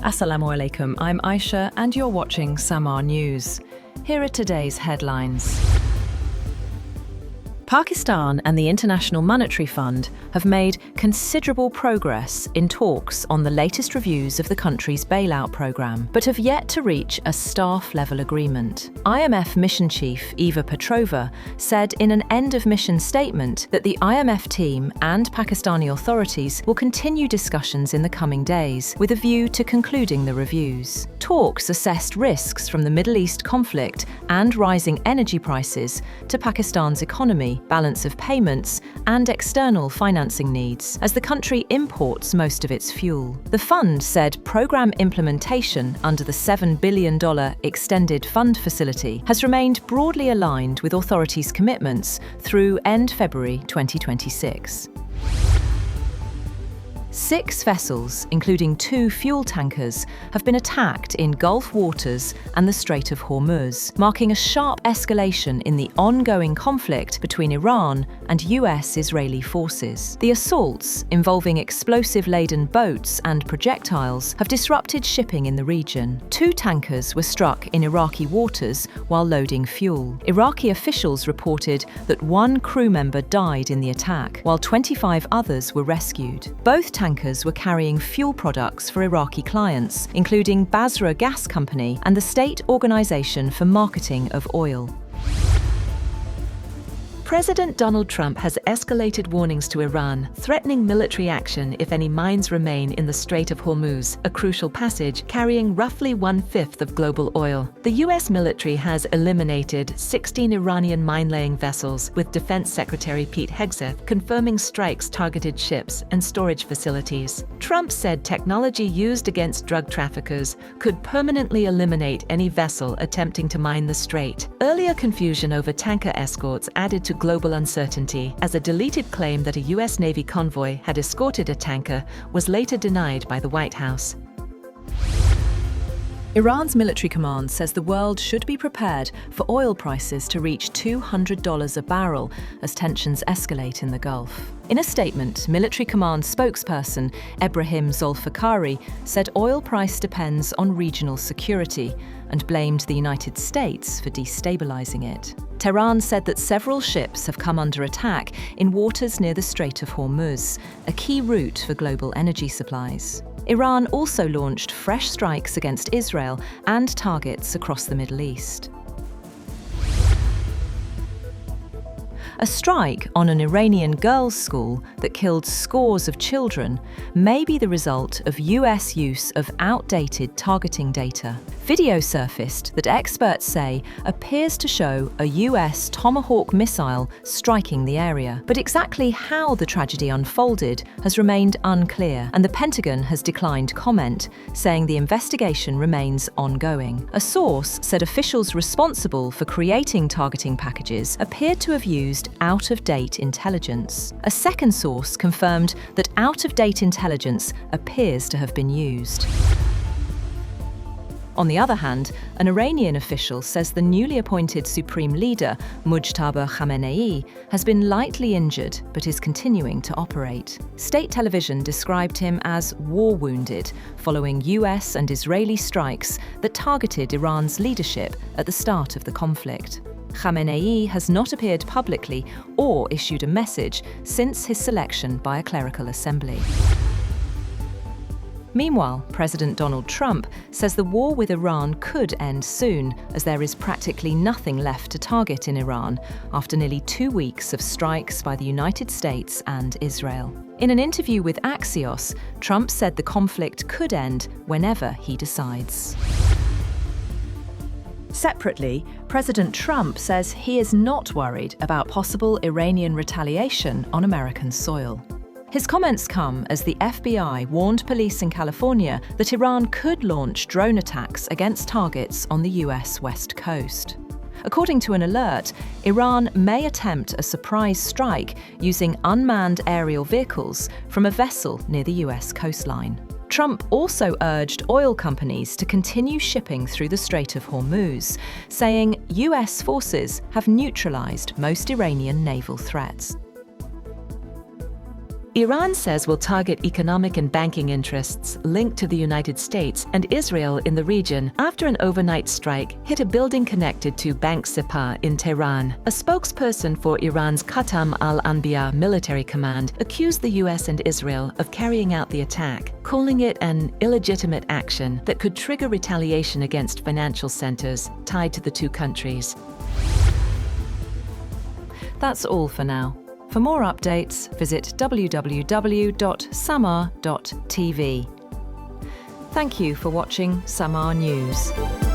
Assalamu alaikum, I'm Aisha and you're watching Samaa News. Here are today's headlines. Pakistan and the International Monetary Fund have made considerable progress in talks on the latest reviews of the country's bailout programme, but have yet to reach a staff-level agreement. IMF Mission Chief Eva Petrova said in an end-of-mission statement that the IMF team and Pakistani authorities will continue discussions in the coming days, with a view to concluding the reviews. Talks assessed risks from the Middle East conflict and rising energy prices to Pakistan's economy, balance of payments, and external financing needs, as the country imports most of its fuel. The fund said program implementation under the $7 billion extended fund facility has remained broadly aligned with authorities' commitments through end February 2026. 6 vessels, including 2 fuel tankers, have been attacked in Gulf waters and the Strait of Hormuz, marking a sharp escalation in the ongoing conflict between Iran and US-Israeli forces. The assaults, involving explosive-laden boats and projectiles, have disrupted shipping in the region. 2 tankers were struck in Iraqi waters while loading fuel. Iraqi officials reported that 1 crew member died in the attack, while 25 others were rescued. Both tankers were carrying fuel products for Iraqi clients, including Basra Gas Company and the State Organization for Marketing of Oil. President Donald Trump has escalated warnings to Iran, threatening military action if any mines remain in the Strait of Hormuz, a crucial passage carrying roughly 1/5 of global oil. The US military has eliminated 16 Iranian mine-laying vessels, with Defense Secretary Pete Hegseth confirming strikes targeted ships and storage facilities. Trump said technology used against drug traffickers could permanently eliminate any vessel attempting to mine the strait. Earlier confusion over tanker escorts added to global uncertainty, as a deleted claim that a US Navy convoy had escorted a tanker was later denied by the White House. Iran's military command says the world should be prepared for oil prices to reach $200 a barrel as tensions escalate in the Gulf. In a statement, military command spokesperson Ebrahim Zolfakhari said oil price depends on regional security and blamed the United States for destabilizing it. Tehran said that several ships have come under attack in waters near the Strait of Hormuz, a key route for global energy supplies. Iran also launched fresh strikes against Israel and targets across the Middle East. A strike on an Iranian girls' school that killed scores of children may be the result of US use of outdated targeting data. Video surfaced that experts say appears to show a US Tomahawk missile striking the area. But exactly how the tragedy unfolded has remained unclear, and the Pentagon has declined comment, saying the investigation remains ongoing. A source said officials responsible for creating targeting packages appeared to have used out-of-date intelligence. A second source confirmed that out-of-date intelligence appears to have been used. On the other hand, an Iranian official says the newly appointed supreme leader, Mujtaba Khamenei, has been lightly injured but is continuing to operate. State television described him as war-wounded following US and Israeli strikes that targeted Iran's leadership at the start of the conflict. Khamenei has not appeared publicly or issued a message since his selection by a clerical assembly. Meanwhile, President Donald Trump says the war with Iran could end soon, as there is practically nothing left to target in Iran after nearly 2 weeks of strikes by the United States and Israel. In an interview with Axios, Trump said the conflict could end whenever he decides. Separately, President Trump says he is not worried about possible Iranian retaliation on American soil. His comments come as the FBI warned police in California that Iran could launch drone attacks against targets on the US West Coast. According to an alert, Iran may attempt a surprise strike using unmanned aerial vehicles from a vessel near the US coastline. Trump also urged oil companies to continue shipping through the Strait of Hormuz, saying US forces have neutralized most Iranian naval threats. Iran says will target economic and banking interests linked to the United States and Israel in the region after an overnight strike hit a building connected to Bank Samaa in Tehran. A spokesperson for Iran's Qatam al-Anbiya military command accused the US and Israel of carrying out the attack, calling it an illegitimate action that could trigger retaliation against financial centers tied to the two countries. That's all for now. For more updates, visit www.samaa.tv. Thank you for watching Samaa News.